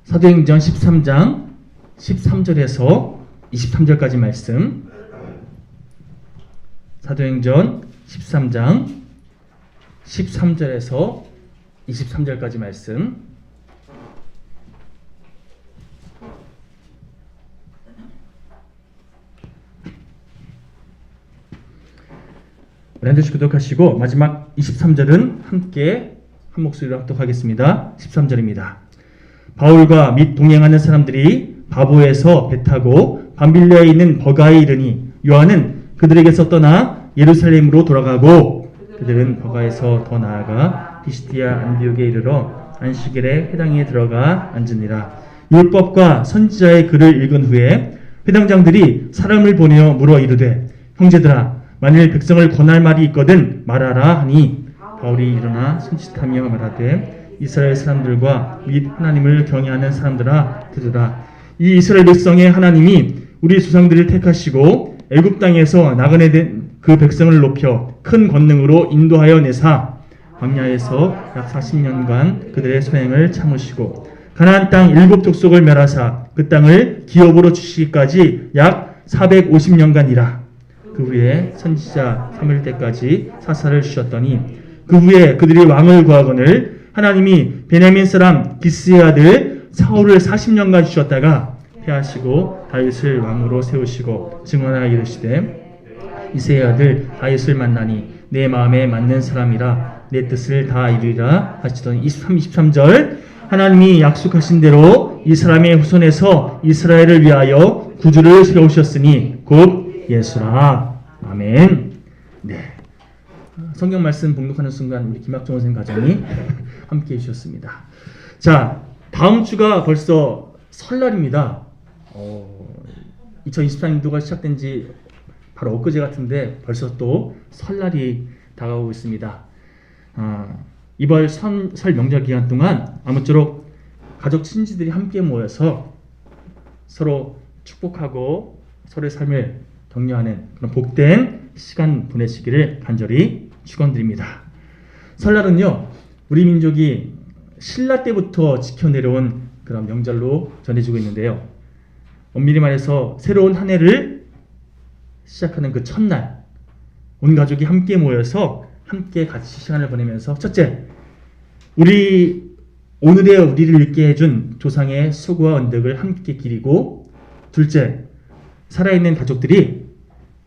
사도행전 13장 13절에서 23절까지 말씀. 사도행전 13장 13절에서 23절까지 말씀. 우리 한 절씩 교독하시고 마지막 23절은 함께 한 목소리로 합독하겠습니다. 13절입니다. 바울과 및 동행하는 사람들이 바보에서 배 타고 밤빌레에 있는 버가에 이르니 요한은 그들에게서 떠나 예루살렘으로 돌아가고 그들은 버가에서 더 나아가 피시디아 안디옥에 이르러 안식일에 회당에 들어가 앉으니라. 율법과 선지자의 글을 읽은 후에 회당장들이 사람을 보내어 물어 이르되 형제들아 만일 백성을 권할 말이 있거든 말하라 하니 바울이 일어나 손짓하며 말하되 이스라엘 사람들과 및 하나님을 경외하는 사람들아 들으라. 이 이스라엘 백성의 하나님이 우리 조상들을 택하시고 애굽 땅에서 나그네 된 그 백성을 높여 큰 권능으로 인도하여 내사 광야에서 약 40년간 그들의 소행을 참으시고 가나안 땅 7 족속을 멸하사 그 땅을 기업으로 주시기까지 약 450년간이라. 그 후에 선지자 사무엘 때까지 사사를 주셨더니 그 후에 그들이 왕을 구하거늘 하나님이 베냐민 사람 기스의 아들 사울을 40년간 주셨다가 패하시고 다윗을 왕으로 세우시고 증언하여 이르시되 이새의 아들 다윗을 만나니 내 마음에 맞는 사람이라 내 뜻을 다 이루리라 하시더니 23절 하나님이 약속하신 대로 이 사람의 후손에서 이스라엘을 위하여 구주를 세우셨으니 곧 예수라. 아멘. 네. 성경 말씀 봉독하는 순간 우리 김학종 선생 가정이 함께 해주셨습니다. 자, 다음 주가 벌써 설날입니다. 2023년도가 시작된 지 바로 엊그제 같은데 벌써 또 설날이 다가오고 있습니다. 이번 설 명절 기간 동안 아무쪼록 가족 친지들이 함께 모여서 서로 축복하고 서로의 삶을 격려하는 그런 복된 시간 보내시기를 간절히 축원드립니다. 설날은요, 우리 민족이 신라 때부터 지켜내려온 그런 명절로 전해지고 있는데요. 엄밀히 말해서 새로운 한 해를 시작하는 그 첫날, 온 가족이 함께 모여서 함께 같이 시간을 보내면서 첫째, 오늘의 우리를 있게 해준 조상의 수고와 은덕을 함께 기리고, 둘째, 살아있는 가족들이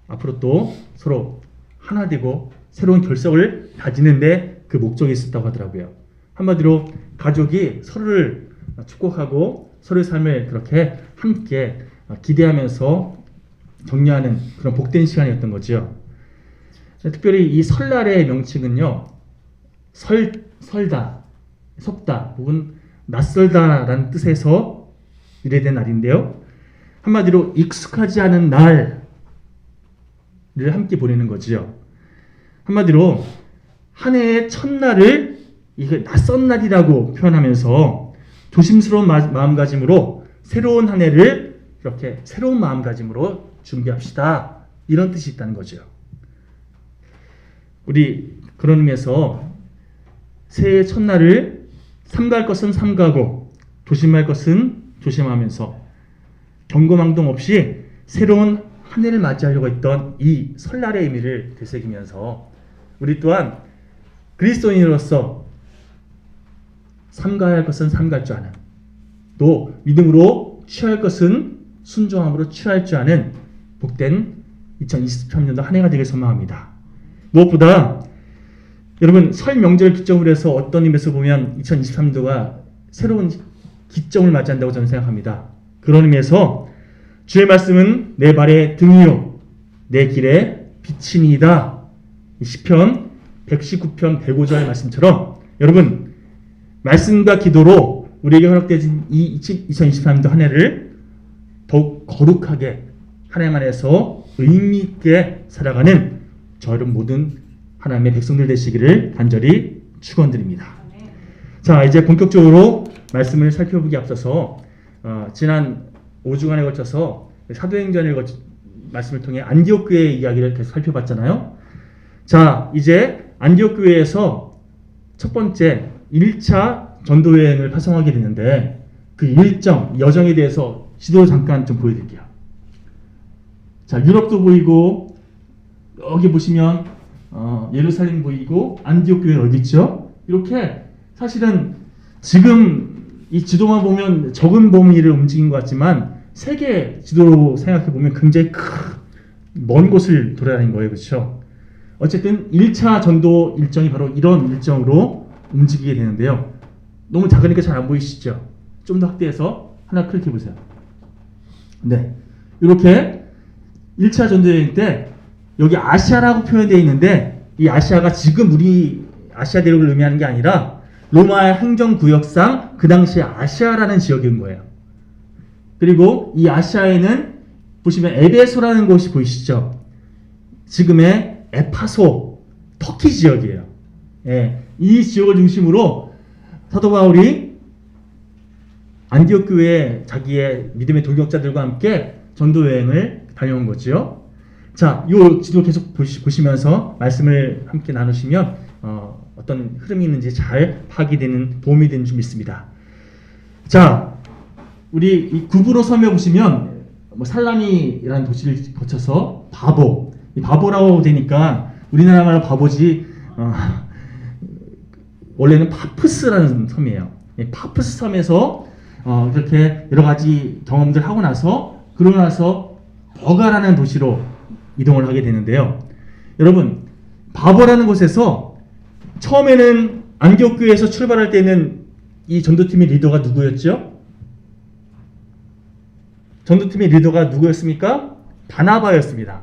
앞으로 또 서로 하나 되고 새로운 결석을 다지는데 그 목적이 있었다고 하더라고요. 한마디로 가족이 서로를 축복하고 서로의 삶을 그렇게 함께 기대하면서 격려하는 그런 복된 시간이었던 거죠. 특별히 이 설날의 명칭은요, 설다, 속다 혹은 낯설다라는 뜻에서 유래된 날인데요. 한마디로 익숙하지 않은 날을 함께 보내는 거지요. 한마디로 한 해의 첫날을 이게 낯선 날이라고 표현하면서 조심스러운 마음가짐으로 새로운 한 해를 이렇게 새로운 마음가짐으로 준비합시다. 이런 뜻이 있다는 거죠. 우리 그런 의미에서 새해 첫날을 삼가할 것은 삼가고 조심할 것은 조심하면서 경고망동 없이 새로운 한 해를 맞이하려고 했던 이 설날의 의미를 되새기면서 우리 또한 그리스도인으로서 삼가야 할 것은 삼갈 줄 아는, 또 믿음으로 취할 것은 순종함으로 취할 줄 아는 복된 2023년도 한 해가 되길 소망합니다. 무엇보다 여러분 설 명절을 기점으로 해서 어떤 의미에서 보면 2023년도가 새로운 기점을 맞이한다고 저는 생각합니다. 그런 의미에서 주의 말씀은 내 발의 등이요 내 길의 빛이니이다. 시편 119편 105절 말씀처럼 여러분 말씀과 기도로 우리에게 허락되어진 이 2023년도 한 해를 더욱 거룩하게 하나님 안에서 의미 있게 살아가는 저 여러분 모든 하나님의 백성들 되시기를 간절히 축원드립니다. 자, 이제 본격적으로 말씀을 살펴보기 앞서서 지난 5주간에 걸쳐서 사도행전을 말씀을 통해 안디옥 교회의 이야기를 계속 살펴봤잖아요. 자, 이제 안디옥 교회에서 첫 번째 1차 전도 여행을 파송하게 되는데 그 일정, 여정에 대해서 지도 잠깐 좀 보여드릴게요. 자, 유럽도 보이고, 여기 보시면 예루살렘 보이고, 안디옥 교회 어디 있죠? 이렇게 사실은 지금 이 지도만 보면 적은 범위를 움직인 것 같지만 세계 지도로 생각해 보면 굉장히 먼 곳을 돌아다닌 거예요, 그렇죠? 어쨌든 1차 전도 일정이 바로 이런 일정으로 움직이게 되는데요. 너무 작으니까 잘 안 보이시죠? 좀 더 확대해서 하나 클릭해 보세요. 네, 이렇게 1차 전도여행 때 여기 아시아라고 표현되어 있는데 이 아시아가 지금 우리 아시아 대륙을 의미하는 게 아니라 로마의 행정구역상 그 당시에 아시아라는 지역인 거예요. 그리고 이 아시아에는 보시면 에베소라는 곳이 보이시죠? 지금의 에파소, 터키 지역이에요. 예, 이 지역을 중심으로 사도 바울이 안디옥 교회에 자기의 믿음의 동역자들과 함께 전도 여행을 다녀온 거죠. 자, 이 지도 계속 보시면서 말씀을 함께 나누시면 어떤 흐름이 있는지 잘 파악이 되는 도움이 되는 줄 믿습니다. 자, 우리 이 구브로 섬에 보시면 살라미라는 도시를 거쳐서 바보, 이 바보라고 되니까 우리나라 말로 바보지 원래는 파푸스라는 섬이에요. 파푸스 섬에서 이렇게 여러 가지 경험들 하고 나서 그러고 나서 버가라는 도시로 이동을 하게 되는데요. 여러분, 바보라는 곳에서 처음에는 안디옥 교회에서 출발할 때는 이 전도팀의 리더가 누구였죠? 전도팀의 리더가 누구였습니까? 바나바였습니다.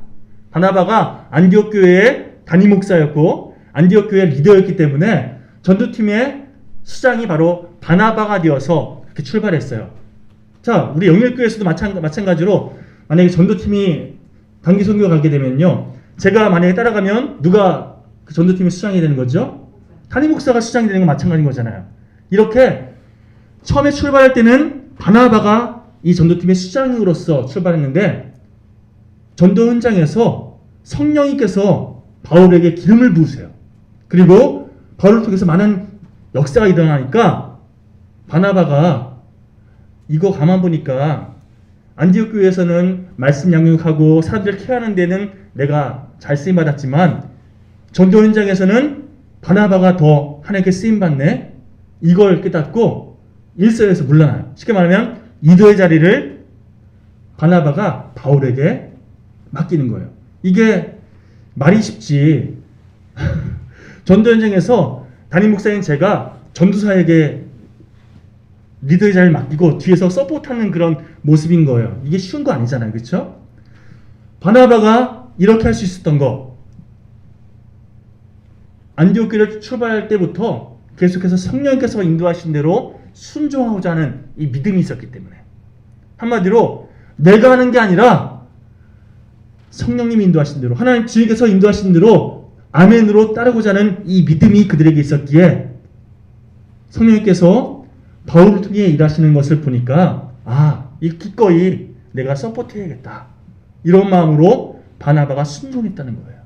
바나바가 안디옥 교회의 담임 목사였고 안디옥 교회의 리더였기 때문에 전도팀의 수장이 바로 바나바가 되어서 이렇게 출발했어요. 자, 우리 영일교회에서도 마찬가지로 만약에 전도팀이 단기 선교 가게 되면요, 제가 만약에 따라가면 누가 그 전도팀의 수장이 되는 거죠? 담임 목사가 수장이 되는 건 마찬가지인 거잖아요. 이렇게 처음에 출발할 때는 바나바가 이 전도팀의 수장으로서 출발했는데 전도 현장에서 성령님께서 바울에게 기름을 부으세요. 그리고 바울을 통해서 많은 역사가 일어나니까 바나바가 이거 가만 보니까 안디옥 교회에서는 말씀 양육하고 사람들 케어하는 데는 내가 잘 쓰임 받았지만 전도 현장에서는 바나바가 더 하나님께 쓰임 받네. 이걸 깨닫고 일선에서 물러나요. 쉽게 말하면 리더의 자리를 바나바가 바울에게 맡기는 거예요. 이게 말이 쉽지. 전도 현장에서 담임 목사인 제가 전도사에게 리더의 자리를 맡기고 뒤에서 서포트하는 그런 모습인 거예요. 이게 쉬운 거 아니잖아요. 그렇죠? 바나바가 이렇게 할 수 있었던 거, 안디옥 교회를 출발할 때부터 계속해서 성령님께서 인도하신 대로 순종하고자 하는 이 믿음이 있었기 때문에, 한마디로 내가 하는 게 아니라 성령님이 인도하신 대로, 하나님 주님께서 인도하신 대로 아멘으로 따르고자 하는 이 믿음이 그들에게 있었기에 성령님께서 바울을 통해 일하시는 것을 보니까 이 기꺼이 내가 서포트해야겠다, 이런 마음으로 바나바가 순종했다는 거예요.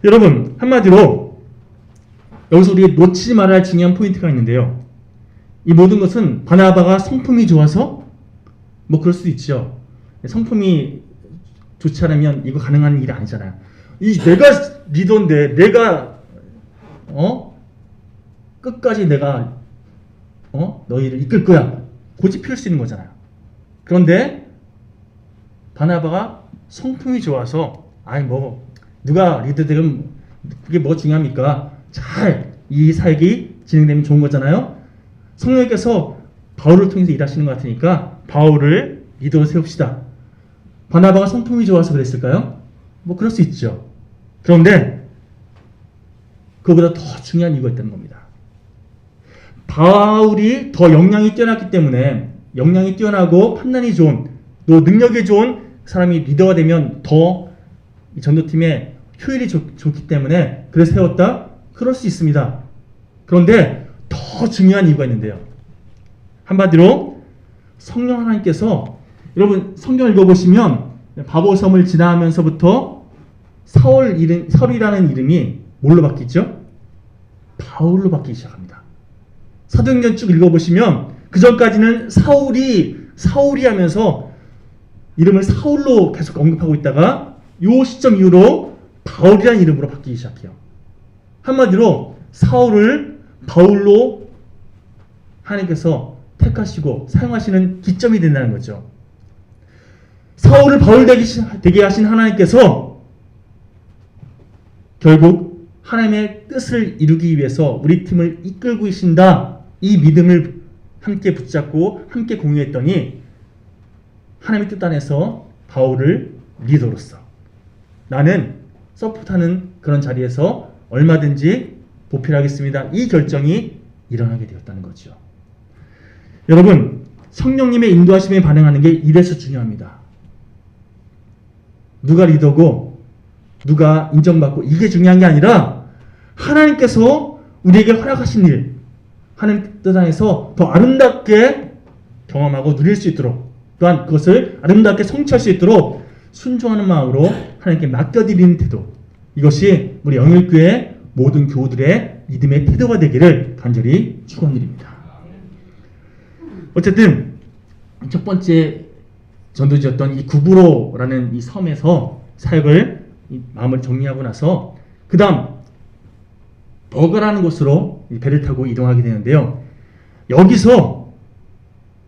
여러분, 한마디로 여기서 우리 놓치지 말아야 할 중요한 포인트가 있는데요. 이 모든 것은 바나바가 성품이 좋아서 뭐 그럴 수도 있죠. 성품이 좋지 않으면 이거 가능한 일이 아니잖아요. 내가 리더인데 내가 끝까지 내가 너희를 이끌 거야, 고집 피울 수 있는 거잖아요. 그런데 바나바가 성품이 좋아서 누가 리더 되면 그게 뭐가 중요합니까? 잘 이 사역이 진행되면 좋은 거잖아요. 성령님께서 바울을 통해서 일하시는 것 같으니까 바울을 리더로 세웁시다. 바나바가 성품이 좋아서 그랬을까요? 뭐 그럴 수 있죠. 그런데 그거보다 더 중요한 이유가 있다는 겁니다. 바울이 더 역량이 뛰어났기 때문에, 역량이 뛰어나고 판단이 좋은, 또 능력이 좋은 사람이 리더가 되면 더 전도팀의 효율이 좋기 때문에 그래서 세웠다? 그럴 수 있습니다. 그런데 더 중요한 이유가 있는데요. 한마디로 성령 하나님께서, 여러분 성경 읽어보시면 바보섬을 지나면서부터 사울이라는 이름이 뭘로 바뀌죠? 바울로 바뀌기 시작합니다. 사도행전 쭉 읽어보시면 그 전까지는 사울이 하면서 이름을 사울로 계속 언급하고 있다가 이 시점 이후로 바울이라는 이름으로 바뀌기 시작해요. 한마디로 사울을 바울로 하나님께서 택하시고 사용하시는 기점이 된다는 거죠. 사울을 바울 되게 하신 하나님께서 결국 하나님의 뜻을 이루기 위해서 우리 팀을 이끌고 계신다. 이 믿음을 함께 붙잡고 함께 공유했더니 하나님의 뜻 안에서 바울을 리더로서 나는 서포트하는 그런 자리에서 얼마든지 보필하겠습니다. 이 결정이 일어나게 되었다는 거죠. 여러분, 성령님의 인도하심에 반응하는 게 이래서 중요합니다. 누가 리더고 누가 인정받고 이게 중요한 게 아니라 하나님께서 우리에게 허락하신 일, 하나님 뜻 안에서 더 아름답게 경험하고 누릴 수 있도록 또한 그것을 아름답게 성취할 수 있도록 순종하는 마음으로 하나님께 맡겨드리는 태도, 이것이 우리 영일교회 모든 교우들의 믿음의 태도가 되기를 간절히 축원드립니다. 어쨌든 첫 번째 전도지였던 이 구브로라는 이 섬에서 사역을 마음을 정리하고 나서 그 다음 버가라는 곳으로 배를 타고 이동하게 되는데요. 여기서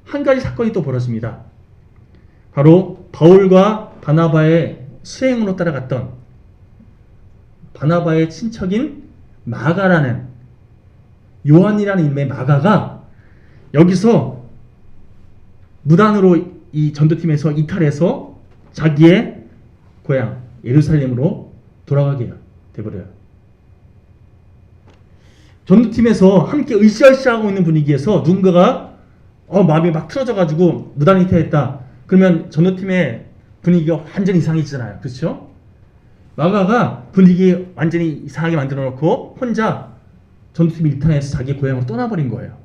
한 가지 사건이 또 벌어집니다. 바로 바울과 바나바의 수행으로 따라갔던 바나바의 친척인 마가라는 요한이라는 이름의 마가가 여기서 무단으로 이 전도팀에서 이탈해서 자기의 고향 예루살렘으로 돌아가게 돼버려요. 전도팀에서 함께 으쌰으쌰하고 있는 분위기에서 누군가가 마음이 막 틀어져가지고 무단 이탈했다. 그러면 전도팀의 분위기가 완전히 이상해지잖아요. 그렇죠? 마가가 분위기 완전히 이상하게 만들어 놓고 혼자 전도팀이 이탈해서 자기 고향으로 떠나버린 거예요.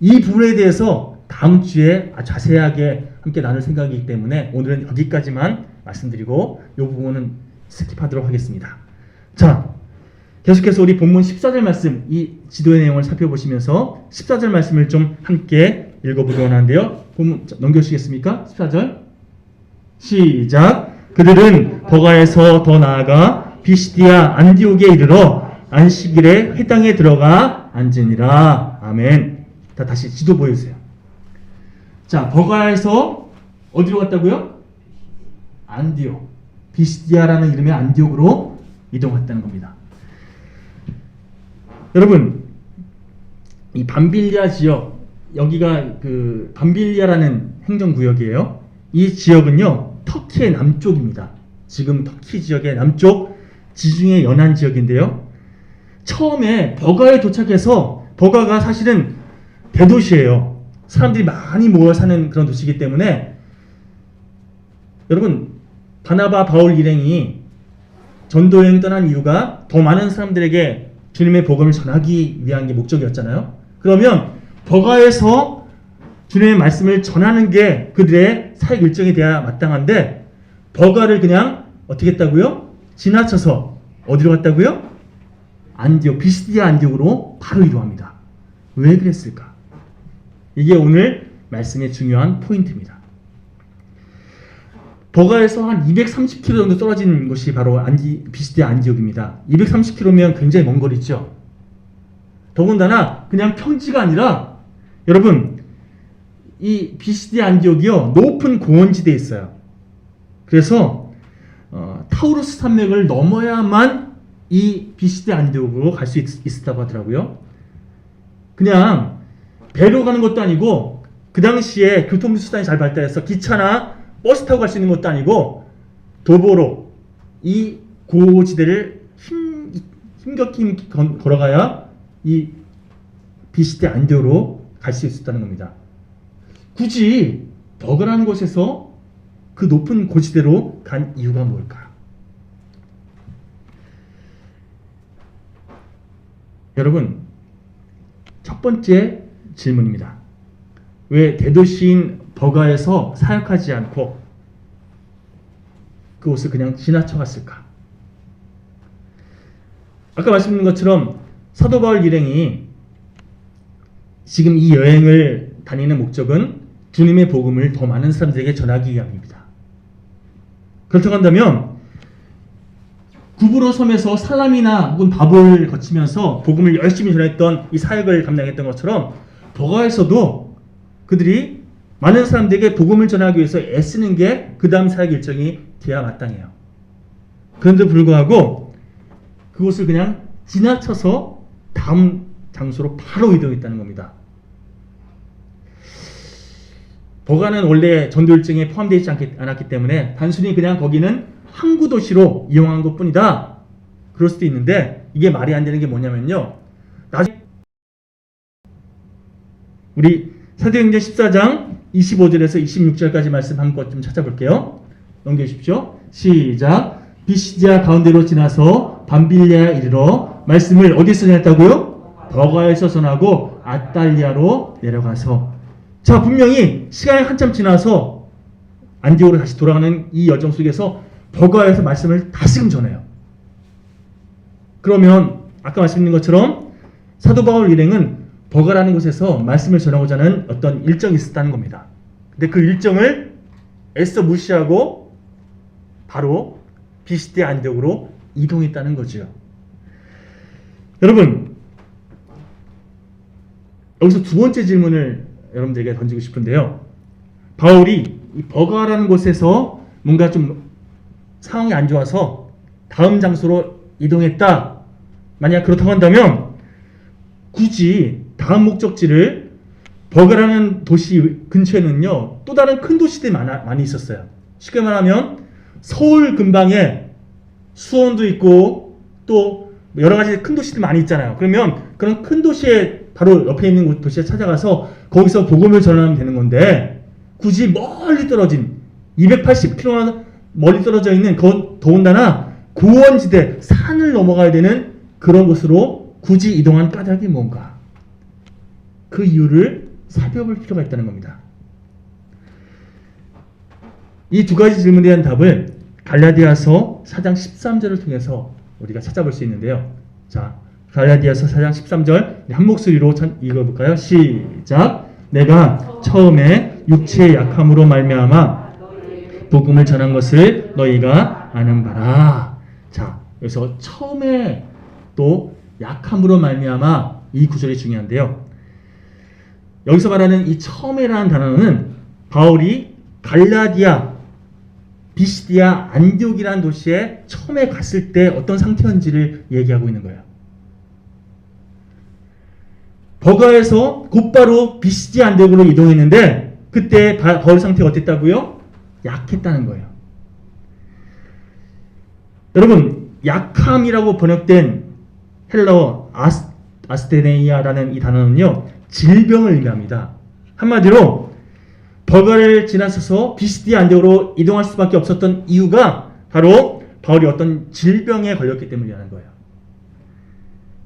이 부분에 대해서 다음 주에 자세하게 함께 나눌 생각이기 때문에 오늘은 여기까지만 말씀드리고 이 부분은 스킵하도록 하겠습니다. 자, 계속해서 우리 본문 14절 말씀, 이 지도의 내용을 살펴보시면서 14절 말씀을 좀 함께 읽어보려고 하는데요. 본문 넘겨주시겠습니까? 14절 시작. 그들은 버가에서 더 나아가 비시디아 안디옥에 이르러 안식일에 회당에 들어가 앉으니라. 아멘. 다시 지도 보여주세요. 자, 버가에서 어디로 갔다고요? 안디옥. 비시디아라는 이름의 안디옥으로 이동했다는 겁니다. 여러분, 이 밤빌리아 지역, 여기가 그 밤빌리아라는 행정구역이에요. 이 지역은요, 터키의 남쪽입니다. 지금 터키 지역의 남쪽 지중해 연안 지역인데요. 처음에 버가에 도착해서, 버가가 사실은 대도시예요. 사람들이 많이 모여 사는 그런 도시이기 때문에 여러분, 바나바 바울 일행이 전도여행 떠난 이유가 더 많은 사람들에게 주님의 복음을 전하기 위한 게 목적이었잖아요. 그러면 버가에서 주님의 말씀을 전하는 게 그들의 사역 일정이 돼야 마땅한데 버가를 그냥 어떻게 했다고요? 지나쳐서 어디로 갔다고요? 안디옥, 비시디아 안디옥으로 바로 이동합니다. 왜 그랬을까? 이게 오늘 말씀의 중요한 포인트입니다. 버가에서 한 230km 정도 떨어진 곳이 바로 비시디아 안디옥입니다. 230km면 굉장히 먼 거리죠. 더군다나 그냥 평지가 아니라 여러분, 이 비시디아 안디옥이요, 높은 고원지대에 있어요. 그래서 타우루스 산맥을 넘어야만 이 비시디아 안디옥으로 갈 수 있었다고 하더라고요. 그냥 배로 가는 것도 아니고 그 당시에 교통수단이 잘 발달해서 기차나 버스 타고 갈 수 있는 것도 아니고 도보로 이 고지대를 힘겹게 걸어가야 이 비시디아 안디옥으로 갈 수 있었다는 겁니다. 굳이 버가라는 곳에서 그 높은 고지대로 간 이유가 뭘까? 여러분, 첫 번째 질문입니다. 왜 대도시인 버가에서 사역하지 않고 그곳을 그냥 지나쳐갔을까? 아까 말씀드린 것처럼 사도 바울 일행이 지금 이 여행을 다니는 목적은 주님의 복음을 더 많은 사람들에게 전하기 위함입니다. 그렇다고 한다면 구부로 섬에서 살람이나 혹은 바볼을 거치면서 복음을 열심히 전했던 이 사역을 감당했던 것처럼 버가에서도 그들이 많은 사람들에게 복음을 전하기 위해서 애쓰는 게 그 다음 사역 일정이 돼야 마땅해요. 그런데 불구하고 그곳을 그냥 지나쳐서 다음 장소로 바로 이동했다는 겁니다. 버가는 원래 전도 일정에 포함되어 있지 않았기 때문에 단순히 그냥 거기는 항구 도시로 이용한 것 뿐이다. 그럴 수도 있는데 이게 말이 안 되는 게 뭐냐면요. 나중에 우리 사도행전 14장 25절에서 26절까지 말씀 한번 좀 찾아볼게요. 넘겨주십시오. 시작. 비시디아 가운데로 지나서 밤빌리아에 이르러 말씀을 어디서 전했다고요? 버가에서 전하고 아탈리아로 내려가서. 자, 분명히 시간이 한참 지나서 안디옥으로 다시 돌아가는 이 여정 속에서 버가에서 말씀을 다시금 전해요. 그러면 아까 말씀드린 것처럼 사도 바울 일행은 버가라는 곳에서 말씀을 전하고자 하는 어떤 일정이 있었다는 겁니다. 근데 그 일정을 애써 무시하고 바로 비시디아 안디옥으로 이동했다는 거죠. 여러분, 여기서 두 번째 질문을 여러분들에게 던지고 싶은데요. 바울이 이 버가라는 곳에서 뭔가 좀 상황이 안 좋아서 다음 장소로 이동했다. 만약 그렇다고 한다면 굳이 다음 목적지를 버가라는 도시 근처에는요 또 다른 큰 도시들이 많이 있었어요. 쉽게 말하면 서울 근방에 수원도 있고 또 여러 가지 큰 도시들이 많이 있잖아요. 그러면 그런 큰 도시에 바로 옆에 있는 도시에 찾아가서 거기서 복음을 전하면 되는 건데 굳이 멀리 떨어진 280km 멀리 떨어져 있는 더군다나 고원지대 산을 넘어가야 되는 그런 곳으로 굳이 이동한 까닭이 뭔가? 그 이유를 살펴볼 필요가 있다는 겁니다. 이 두 가지 질문에 대한 답을 갈라디아서 4장 13절을 통해서 우리가 찾아볼 수 있는데요. 자, 갈라디아서 4장 13절 한 목소리로 읽어볼까요? 시작. 내가 처음에 육체의 약함으로 말미암아 복음을 전한 것을 너희가 아는 바라. 자, 여기서 처음에 또 약함으로 말미암아 이 구절이 중요한데요. 여기서 말하는 이 처음에라는 단어는 바울이 갈라디아, 비시디아, 안디옥이라는 도시에 처음에 갔을 때 어떤 상태였는지를 얘기하고 있는 거예요. 버가에서 곧바로 비시디아 안디옥으로 이동했는데 그때 바울 상태가 어땠다고요? 약했다는 거예요. 여러분, 약함이라고 번역된 헬라어 아스테네이아라는 이 단어는요 질병을 의미합니다. 한마디로 버가를 지나서서 비시디아 안디옥으로 이동할 수밖에 없었던 이유가 바로 바울이 어떤 질병에 걸렸기 때문이라는 거예요.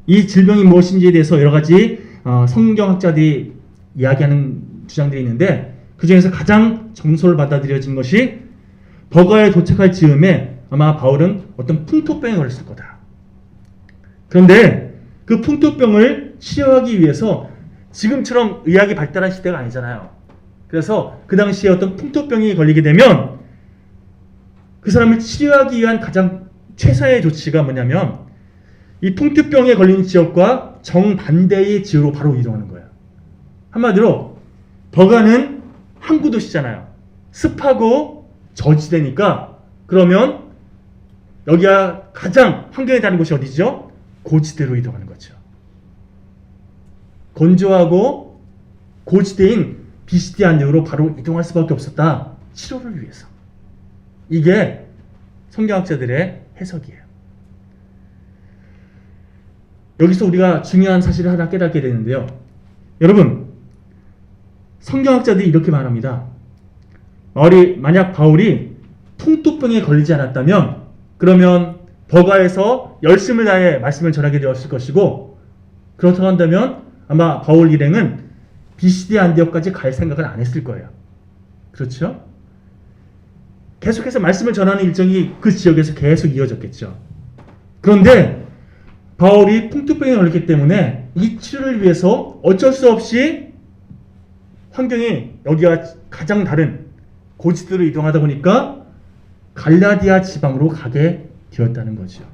이 질병이 무엇인지에 대해서 여러 가지 성경학자들이 이야기하는 주장들이 있는데 그 중에서 가장 정설을 받아들여진 것이 버가에 도착할 즈음에 아마 바울은 어떤 풍토병에 걸렸을 거다. 그런데 그 풍토병을 치료하기 위해서 지금처럼 의학이 발달한 시대가 아니잖아요. 그래서 그 당시에 어떤 풍토병이 걸리게 되면 그 사람을 치료하기 위한 가장 최선의 조치가 뭐냐면 이 풍토병에 걸린 지역과 정반대의 지역으로 바로 이동하는 거예요. 한마디로 버가는 항구 도시잖아요. 습하고 저지대니까 그러면 여기가 가장 환경이 다른 곳이 어디죠? 고지대로 이동하는 거죠. 건조하고 고지대인 비시디아 안디옥으로 바로 이동할 수밖에 없었다. 치료를 위해서. 이게 성경학자들의 해석이에요. 여기서 우리가 중요한 사실을 하나 깨닫게 되는데요. 여러분, 성경학자들이 이렇게 말합니다. 만약 바울이 풍토병에 걸리지 않았다면 그러면 버가에서 열심을 다해 말씀을 전하게 되었을 것이고 그렇다고 한다면 아마 바울 일행은 비시디아 안디옥까지 갈 생각을 안 했을 거예요. 그렇죠? 계속해서 말씀을 전하는 일정이 그 지역에서 계속 이어졌겠죠. 그런데 바울이 풍토병에 걸렸기 때문에 이 치료를 위해서 어쩔 수 없이 환경이 여기가 가장 다른 고지대로 이동하다 보니까 갈라디아 지방으로 가게 되었다는 거죠.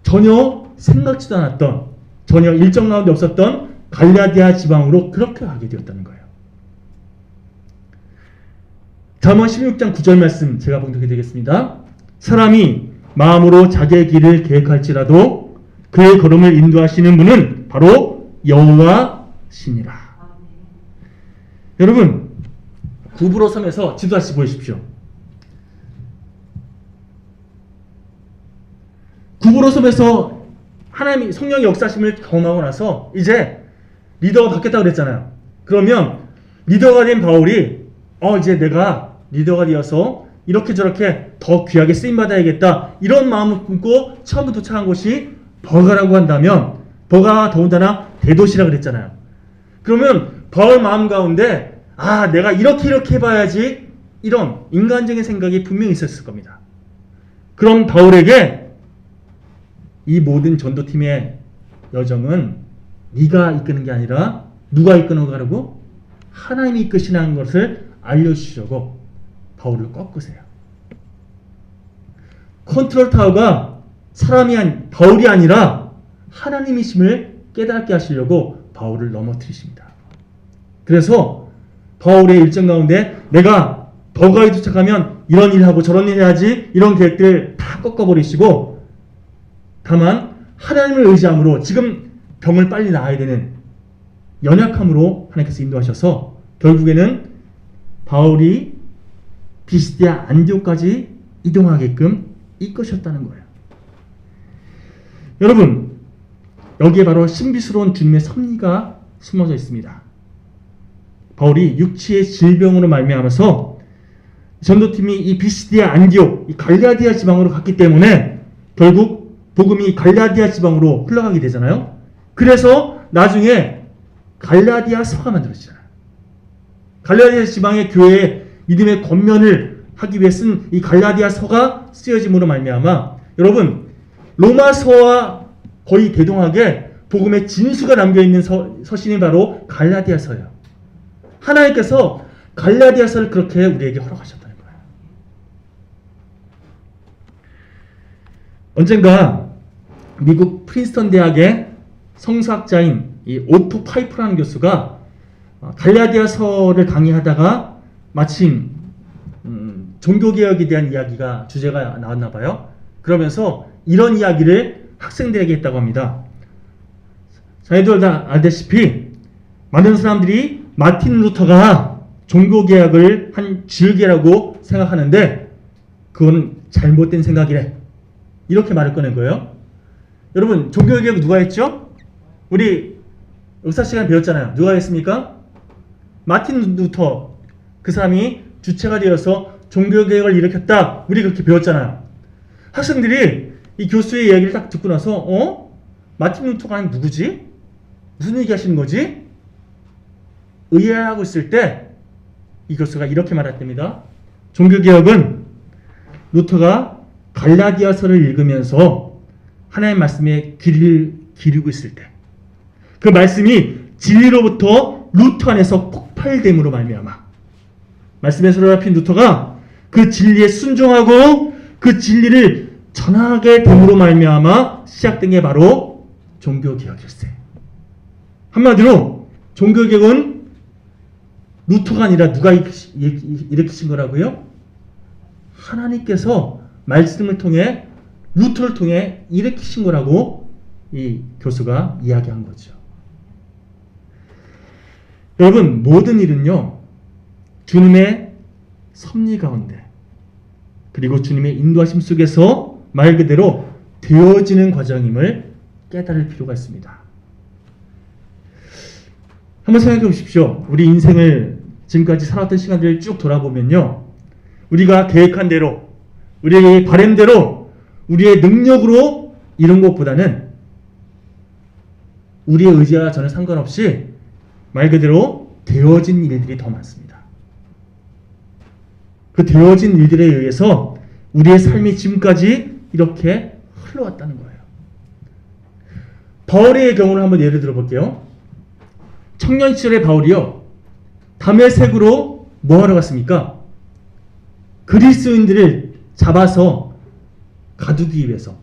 전혀 생각지도 않았던, 전혀 일정 가운데 없었던 갈라디아 지방으로 그렇게 가게 되었다는 거예요. 잠언 16장 9절 말씀 제가 봉독해 드리겠습니다. 사람이 마음으로 자기의 길을 계획할지라도 그의 걸음을 인도하시는 분은 바로 여호와시니라. 여러분, 구부로 섬에서 지도 다시 보십시오. 구부로 섬에서 하나님이 성령의 역사심을 경험하고 나서 이제 리더가 바뀌었다고 그랬잖아요. 그러면 리더가 된 바울이 이제 내가 리더가 되어서 이렇게 저렇게 더 귀하게 쓰임받아야겠다, 이런 마음을 품고 처음 도착한 곳이 버가라고 한다면, 버가가 더군다나 대도시라 그랬잖아요. 그러면 바울 마음 가운데 내가 이렇게 해봐야지, 이런 인간적인 생각이 분명히 있었을 겁니다. 그럼 바울에게 이 모든 전도팀의 여정은 네가 이끄는 게 아니라 누가 이끄는 거라고? 하나님이 이끄시는 것을 알려주시려고 바울을 꺾으세요. 컨트롤 타워가 바울이 아니라 하나님이심을 깨닫게 하시려고 바울을 넘어뜨리십니다. 그래서 바울의 일정 가운데 내가 버가에 도착하면 이런 일을 하고 저런 일을 해야지, 이런 계획들 다 꺾어버리시고, 다만 하나님을 의지함으로 지금 병을 빨리 나아야 되는 연약함으로 하나님께서 인도하셔서 결국에는 바울이 비시디아 안디옥까지 이동하게끔 이끄셨다는 거예요. 여러분, 여기에 바로 신비스러운 주님의 섭리가 숨어져 있습니다. 바울이 육체의 질병으로 말미암아서 전도팀이 이 비시디아 안디옥, 이 갈라디아 지방으로 갔기 때문에 결국 복음이 갈라디아 지방으로 흘러가게 되잖아요. 그래서 나중에 갈라디아 서가 만들어지잖아요. 갈라디아 지방의 교회의 믿음의 권면을 하기 위해 쓴 이 갈라디아 서가 쓰여짐으로 말미암아, 여러분, 로마서와 거의 대동하게 복음의 진수가 남겨있는 서신이 바로 갈라디아서예요. 하나님께서 갈라디아서를 그렇게 우리에게 허락하셨다는 거예요. 언젠가 미국 프린스턴 대학의 성서학자인 이 오토 파이프라는 교수가 갈라디아서를 강의하다가 마침 종교개혁에 대한 이야기가 주제가 나왔나 봐요. 그러면서 이런 이야기를 학생들에게 했다고 합니다. 자네들 다 알다시피 많은 사람들이 마틴 루터가 종교개혁을 한 줄기라고 생각하는데 그건 잘못된 생각이래, 이렇게 말을 꺼낸 거예요. 여러분, 종교개혁 누가 했죠? 우리 역사 시간 배웠잖아요. 누가 했습니까? 마틴 루터, 그 사람이 주체가 되어서 종교개혁을 일으켰다, 우리 그렇게 배웠잖아요. 학생들이 이 교수의 이야기를 딱 듣고 나서 마틴 루터가 누구지? 무슨 얘기 하시는 거지? 의아해하고 있을 때 이 교수가 이렇게 말했답니다. 종교개혁은 루터가 갈라디아서를 읽으면서 하나님의 말씀에 귀를 기르고 있을 때, 그 말씀이 진리로부터 루터 안에서 폭발됨으로 말미암아 말씀에 사로잡힌 루터가 그 진리에 순종하고 그 진리를 전하게 됨으로 말미암아 시작된 게 바로 종교개혁일세. 한마디로 종교개혁은 루터가 아니라 누가 일으키신 거라고요? 하나님께서 말씀을 통해 루터를 통해 일으키신 거라고 이 교수가 이야기한 거죠. 여러분, 모든 일은요, 주님의 섭리 가운데 그리고 주님의 인도하심 속에서 말 그대로 되어지는 과정임을 깨달을 필요가 있습니다. 한번 생각해 보십시오. 우리 인생을 지금까지 살았던 시간들을 쭉 돌아보면요, 우리가 계획한 대로, 우리의 바램대로, 우리의 능력으로 이룬 것보다는 우리의 의지와 전혀 상관없이 말 그대로 되어진 일들이 더 많습니다. 그 되어진 일들에 의해서 우리의 삶이 지금까지 이렇게 흘러왔다는 거예요. 바울의 경우를 한번 예를 들어 볼게요. 청년 시절의 바울이요, 다메섹으로 뭐하러 갔습니까? 그리스도인들을 잡아서 가두기 위해서,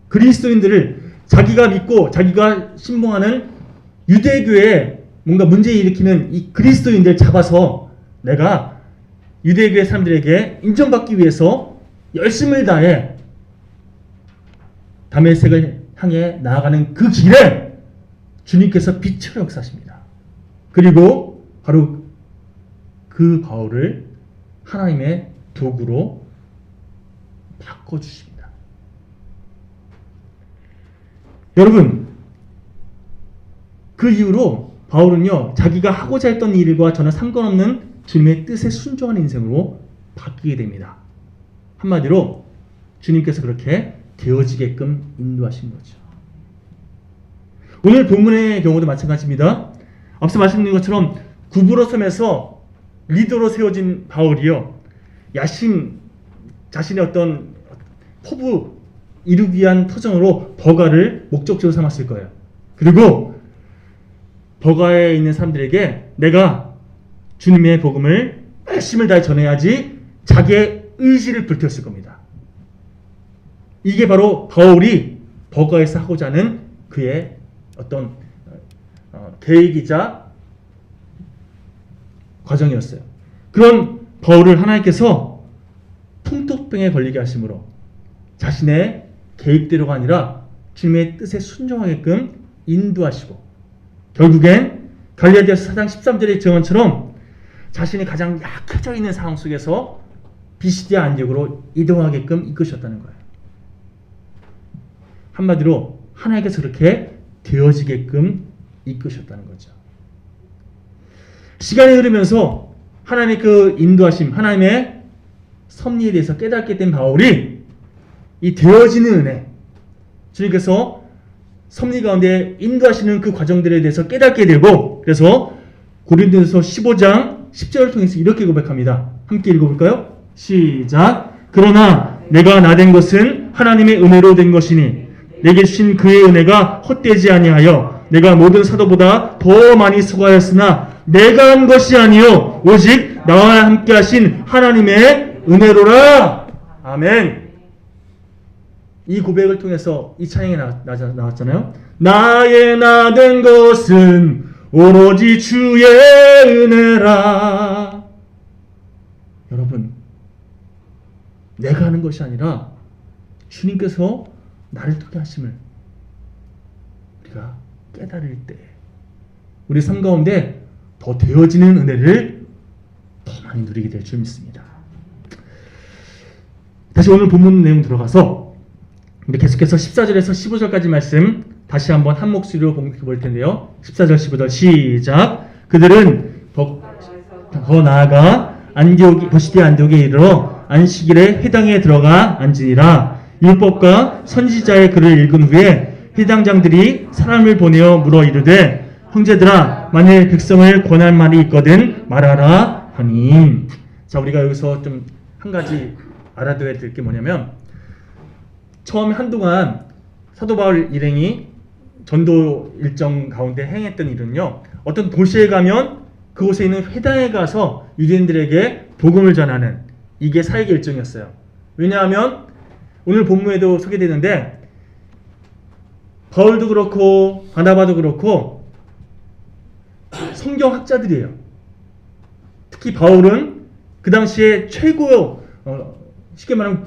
그리스도인들을 자기가 믿고 자기가 신봉하는 유대교에 뭔가 문제 일으키는 이 그리스도인들 잡아서 내가 유대교의 사람들에게 인정받기 위해서 열심을 다해 다메섹을 향해 나아가는 그 길에 주님께서 빛으로 역사하십니다. 그리고 바로 그 바울을 하나님의 도구로 바꿔주십니다. 여러분, 그 이후로 바울은요, 자기가 하고자 했던 일과 전혀 상관없는 주님의 뜻에 순종하는 인생으로 바뀌게 됩니다. 한마디로 주님께서 그렇게 되어지게끔 인도하신 거죠. 오늘 본문의 경우도 마찬가지입니다. 앞서 말씀드린 것처럼 구부러 섬에서 리더로 세워진 바울이요, 야심, 자신의 어떤 포부 이루기 위한 터전으로 버가를 목적지로 삼았을 거예요. 그리고 버가에 있는 사람들에게 내가 주님의 복음을 열심을 다해 전해야지 자기의 의지를 불태웠을 겁니다. 이게 바로 바울이 버가에서 하고자 하는 그의 어떤 계획이자 과정이었어요. 그런 바울을 하나님께서 풍토병에 걸리게 하심으로 자신의 계획대로가 아니라 주님의 뜻에 순종하게끔 인도하시고, 결국엔 갈라디아서 4장 13절의 증언처럼 자신이 가장 약해져 있는 상황 속에서 비시디아 안디옥으로 이동하게끔 이끄셨다는 거예요. 한마디로 하나님께서 그렇게 되어지게끔 이끄셨다는 거죠. 시간이 흐르면서 하나님의 그 인도하심, 하나님의 섭리에 대해서 깨닫게 된 바울이 이 되어지는 은혜, 주님께서 섭리 가운데 인도하시는 그 과정들에 대해서 깨닫게 되고, 그래서 고린도전서 15장 10절을 통해서 이렇게 고백합니다. 함께 읽어볼까요? 시작. 그러나 내가 나된 것은 하나님의 은혜로 된 것이니 내게 주신 그의 은혜가 헛되지 아니하여 내가 모든 사도보다 더 많이 수고하였으나 내가 한 것이 아니요 오직 나와 함께 하신 하나님의 은혜로라. 아멘. 이 고백을 통해서 이 찬양이 나왔잖아요. 나의 나된 것은 오로지 주의 은혜라. 여러분, 내가 하는 것이 아니라 주님께서 나를 듣게 하심을 우리가 깨달을 때 우리 삶 가운데 더 되어지는 은혜를 더 많이 누리게 될 줄 믿습니다. 다시 오늘 본문 내용 들어가서 우리 계속해서 14절에서 15절까지 말씀 다시 한번 한 목소리로 공독해 볼 텐데요. 14절 15절 시작. 그들은 더 나아가 버시디아 안디옥에 이르러 안식일에 회당에 들어가 앉으니라. 율법과 선지자의 글을 읽은 후에 회당장들이 사람을 보내어 물어 이르되 형제들아 만일 백성을 권할 말이 있거든 말하라 하니. 자, 우리가 여기서 좀 한 가지 알아둬야 될 게 뭐냐면, 처음에 한동안 사도 바울 일행이 전도 일정 가운데 행했던 일은요, 어떤 도시에 가면 그곳에 있는 회당에 가서 유대인들에게 복음을 전하는, 이게 사역의 일정이었어요. 왜냐하면 오늘 본문에도 소개되는데 바울도 그렇고 바나바도 그렇고 성경학자들이에요. 특히 바울은 그 당시에 최고 쉽게 말하면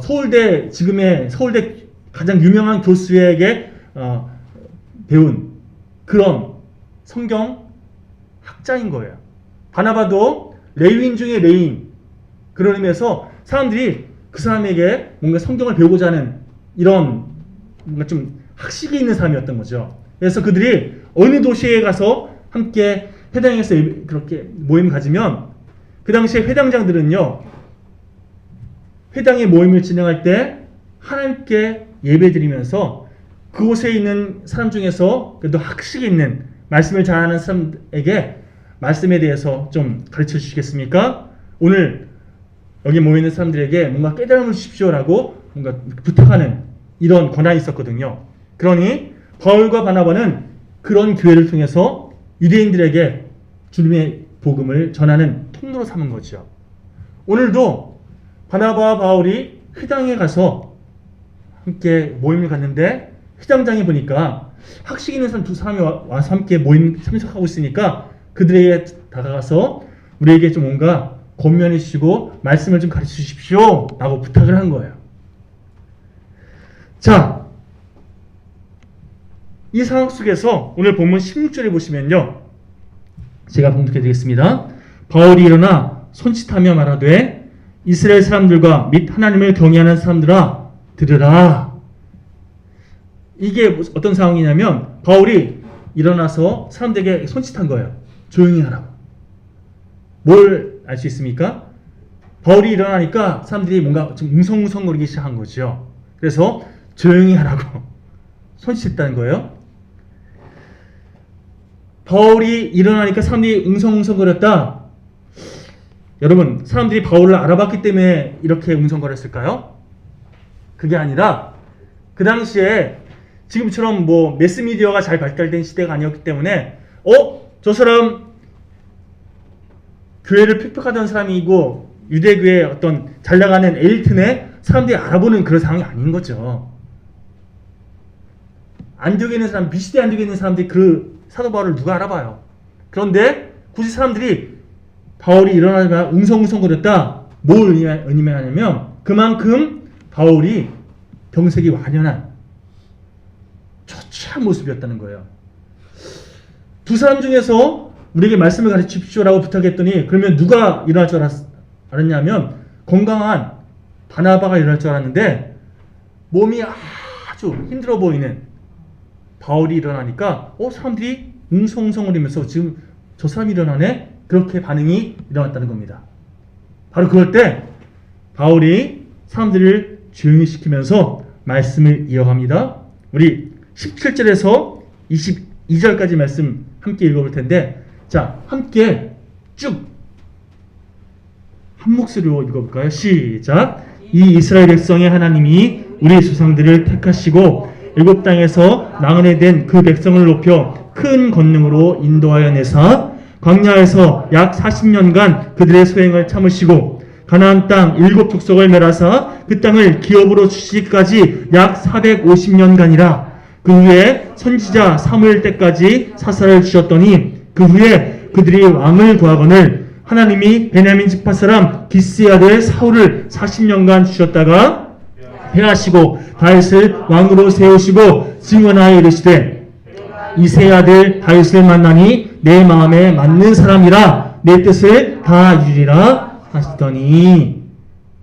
서울대, 지금의 서울대 가장 유명한 교수에게 배운 그런 성경 학자인 거예요. 바나바도 레위인 중에 레위인, 그런 의미에서 사람들이 그 사람에게 뭔가 성경을 배우고자 하는 이런 뭔가 좀 학식이 있는 사람이었던 거죠. 그래서 그들이 어느 도시에 가서 함께 회당에서 그렇게 모임 가지면 그 당시에 회당장들은요, 회당의 모임을 진행할 때 하나님께 예배드리면서 그곳에 있는 사람 중에서 그래도 학식이 있는, 말씀을 잘하는 사람에게 말씀에 대해서 좀 가르쳐 주시겠습니까? 오늘 여기 모여있는 사람들에게 뭔가 깨달음을 주십시오라고 뭔가 부탁하는 이런 권한이 있었거든요. 그러니 바울과 바나바는 그런 교회를 통해서 유대인들에게 주님의 복음을 전하는 통로로 삼은 거죠. 오늘도 바나바와 바울이 회당에 가서 함께 모임을 갔는데 회당장에 보니까 학식 있는 사람 두 사람이 와서 함께 모임 참석하고 있으니까 그들에게 다가가서 우리에게 좀 뭔가 권면해 주시고 말씀을 좀 가르쳐 주십시오 라고 부탁을 한 거예요. 자, 이 상황 속에서 오늘 본문 16절에 보시면요, 제가 봉독해 드리겠습니다. 바울이 일어나 손짓하며 말하되 이스라엘 사람들과 및 하나님을 경외하는 사람들아 들으라. 이게 어떤 상황이냐면 바울이 일어나서 사람들에게 손짓한 거예요. 조용히 하라고. 뭘 알 수 있습니까? 바울이 일어나니까 사람들이 뭔가 좀 웅성웅성거리기 시작한 거죠. 그래서 조용히 하라고 손짓했다는 거예요. 바울이 일어나니까 사람들이 웅성웅성거렸다. 여러분, 사람들이 바울을 알아봤기 때문에 이렇게 웅성거렸을까요? 그게 아니라 그 당시에 지금처럼 뭐 매스미디어가 잘 발달된 시대가 아니었기 때문에 저 사람 교회를 픽픽하던 사람이고 유대교의 어떤 잘나가는 엘리트네, 사람들이 알아보는 그런 상황이 아닌 거죠. 안디옥에 있는 사람, 비시대 안디옥에 있는 사람들이 그 사도 바울을 누가 알아봐요. 그런데 굳이 사람들이 바울이 일어나자마자 웅성웅성거렸다. 뭘 의미하냐면 그만큼 바울이 병색이 완연한 초췌한 모습이었다는 거예요. 두 사람 중에서 우리에게 말씀을 가르치십시오라고 부탁했더니 그러면 누가 일어날 줄 알았냐면 건강한 바나바가 일어날 줄 알았는데 몸이 아주 힘들어 보이는 바울이 일어나니까 사람들이 웅성웅성거리면서 지금 저 사람이 일어나네? 그렇게 반응이 일어났다는 겁니다. 바로 그럴 때 바울이 사람들을 조용히 시키면서 말씀을 이어갑니다. 우리 17절에서 22절까지 말씀 함께 읽어볼 텐데, 자, 함께 쭉 한 목소리로 읽어볼까요? 시작. 이 이스라엘 백성의 하나님이 우리 조상들을 택하시고 애굽 땅에서 나그네 된 그 백성을 높여 큰 권능으로 인도하여 내사 광야에서 약 40년간 그들의 소행을 참으시고 가나안 땅 7 족속을 멸하사 그 땅을 기업으로 주시기까지 약 450년간이라. 그 후에 선지자 사무엘 때까지 사사를 주셨더니 그 후에 그들이 왕을 구하거늘 하나님이 베냐민 지파 사람 기스의 아들 사울을 40년간 주셨다가 패하시고 다윗을 왕으로 세우시고 증언하여 이르시되 이새의 아들 다윗을 만나니 내 마음에 맞는 사람이라 내 뜻을 다 이루리라 하시더니.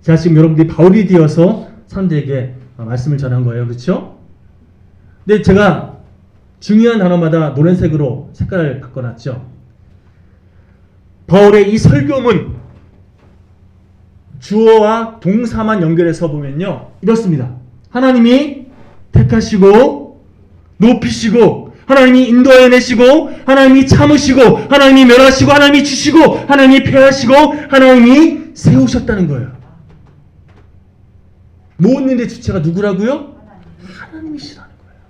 자, 지금 여러분들이 바울이 되어서 사람들에게 말씀을 전한 거예요. 그렇죠? 근데 제가 중요한 단어마다 노란색으로 색깔을 바꿔놨죠. 바울의 이 설교문 주어와 동사만 연결해서 보면요, 이렇습니다. 하나님이 택하시고 높이시고 하나님이 인도하여 내시고 하나님이 참으시고 하나님이 멸하시고 하나님이 주시고 하나님이 패하시고 하나님이 세우셨다는 거예요. 모든 일의 주체가 누구라고요? 하나님이시라는 거예요.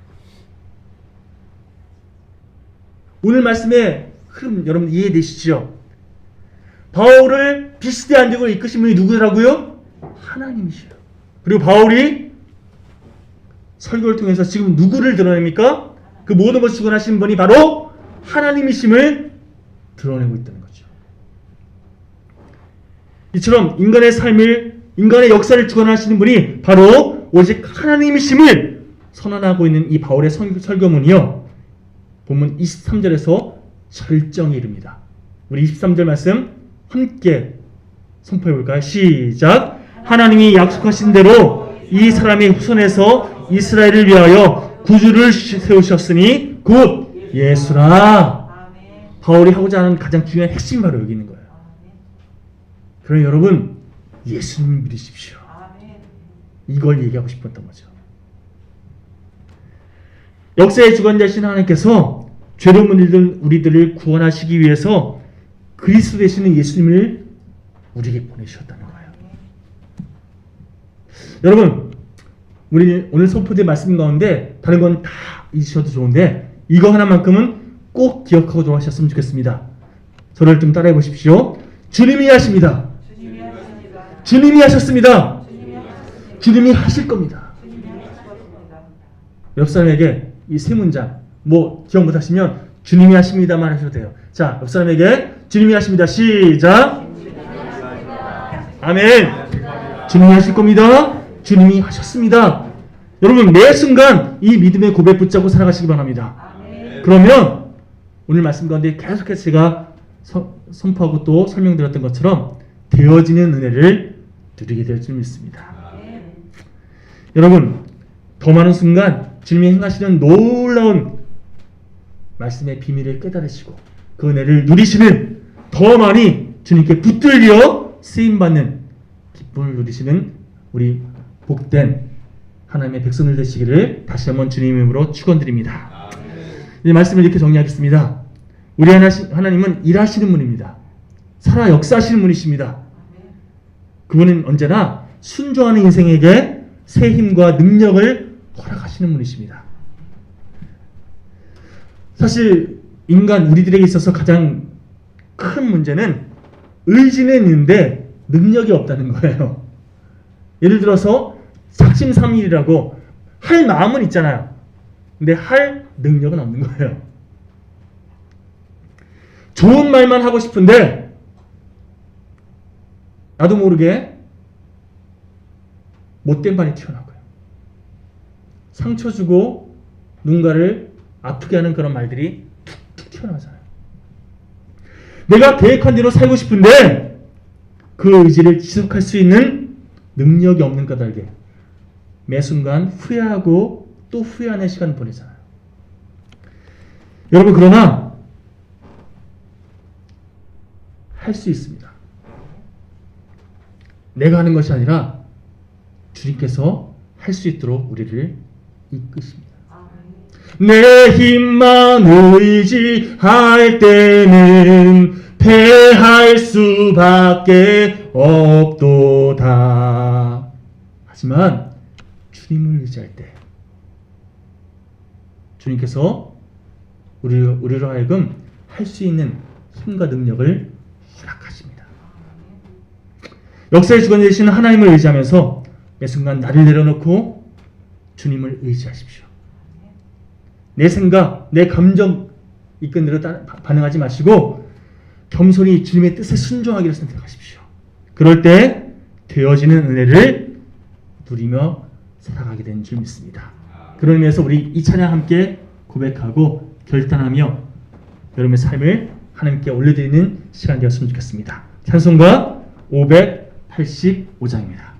오늘 말씀의 흐름 여러분 이해되시죠? 바울을 비시대 안디옥으로 이끄신 분이 누구라고요? 하나님이시요. 그리고 바울이 설교를 통해서 지금 누구를 드러냅니까? 그 모든 것을 주관하신 분이 바로 하나님이심을 드러내고 있다는 거죠. 이처럼 인간의 삶을, 인간의 역사를 주관하시는 분이 바로 오직 하나님이심을 선언하고 있는 이 바울의 설교문이요, 본문 23절에서 절정에 이릅니다. 우리 23절 말씀 함께 선포해 볼까요? 시작. 하나님이 약속하신 대로 이 사람의 후손에서 이스라엘을 위하여 구주를 세우셨으니 곧 예수라. 바울이 하고자 하는 가장 중요한 핵심이 바로 여기 있는 거예요. 그럼 여러분, 예수님을 믿으십시오. 이걸 얘기하고 싶었던 거죠. 역사의 주관자신 하나님께서 죄로운 우리들을 구원하시기 위해서 그리스도 되시는 예수님을 우리에게 보내주셨다는 거예요. 여러분, 우리 오늘 선포된 말씀 가운데 다른 건 다 잊으셔도 좋은데 이거 하나만큼은 꼭 기억하고 돌아가셨으면 좋겠습니다. 저를 좀 따라해 보십시오. 주님이 하십니다. 주님이 하셨습니다. 주님이 하실 겁니다. 옆 사람에게 이 세 문장 뭐 기억 못하시면 주님이 하십니다만 하셔도 돼요. 자, 옆 사람에게 주님이 하십니다. 시작. 아멘. 주님이 하실 겁니다. 주님이 하셨습니다. 여러분 매 순간 이 믿음의 고백 붙잡고 살아가시기 바랍니다. 그러면 오늘 말씀 가운데 계속해서 제가 선포하고 또 설명드렸던 것처럼 되어지는 은혜를 누리게 될 줄 믿습니다. 여러분 더 많은 순간 주님이 행하시는 놀라운 말씀의 비밀을 깨달으시고 그 은혜를 누리시는 더 많이 주님께 붙들려 쓰임받는 기쁨을 누리시는 우리 복된 하나님의 백성들 되시기를 다시 한번 주님의 이름으로 축원드립니다. 이 말씀을 이렇게 정리하겠습니다. 우리 하나님은 일하시는 분입니다. 살아 역사하시는 분이십니다. 그분은 언제나 순종하는 인생에게 새 힘과 능력을 허락하시는 분이십니다. 사실 인간 우리들에게 있어서 가장 큰 문제는 의지는 있는데 능력이 없다는 거예요. 예를 들어서 작심삼일이라고 할 마음은 있잖아요. 근데 할 능력은 없는 거예요. 좋은 말만 하고 싶은데 나도 모르게 못된 말이 튀어나와요. 상처 주고 누군가를 아프게 하는 그런 말들이 툭툭 튀어나오잖아요. 내가 계획한 대로 살고 싶은데 그 의지를 지속할 수 있는 능력이 없는 까닭에 매 순간 후회하고 또 후회하는 시간을 보내잖아요. 여러분 그러나 할 수 있습니다. 내가 하는 것이 아니라 주님께서 할 수 있도록 우리를 이끄십니다. 내 힘만 의지할 때는 패할 수밖에 없도다. 하지만 주님을 의지할 때 주님께서 우리로 하여금 할 수 있는 힘과 능력을 허락하십니다. 역사의 주관 되시는 하나님을 의지하면서 매 순간 나를 내려놓고 주님을 의지하십시오. 내 생각, 내 감정 이끈 대로 반응하지 마시고 겸손히 주님의 뜻에 순종하기를 선택하십시오. 그럴 때 되어지는 은혜를 누리며 살아가게 된 줄 믿습니다. 그런 의미에서 우리 이 찬양 함께 고백하고 결단하며 여러분의 삶을 하나님께 올려드리는 시간 되었으면 좋겠습니다. 찬송가 585장입니다.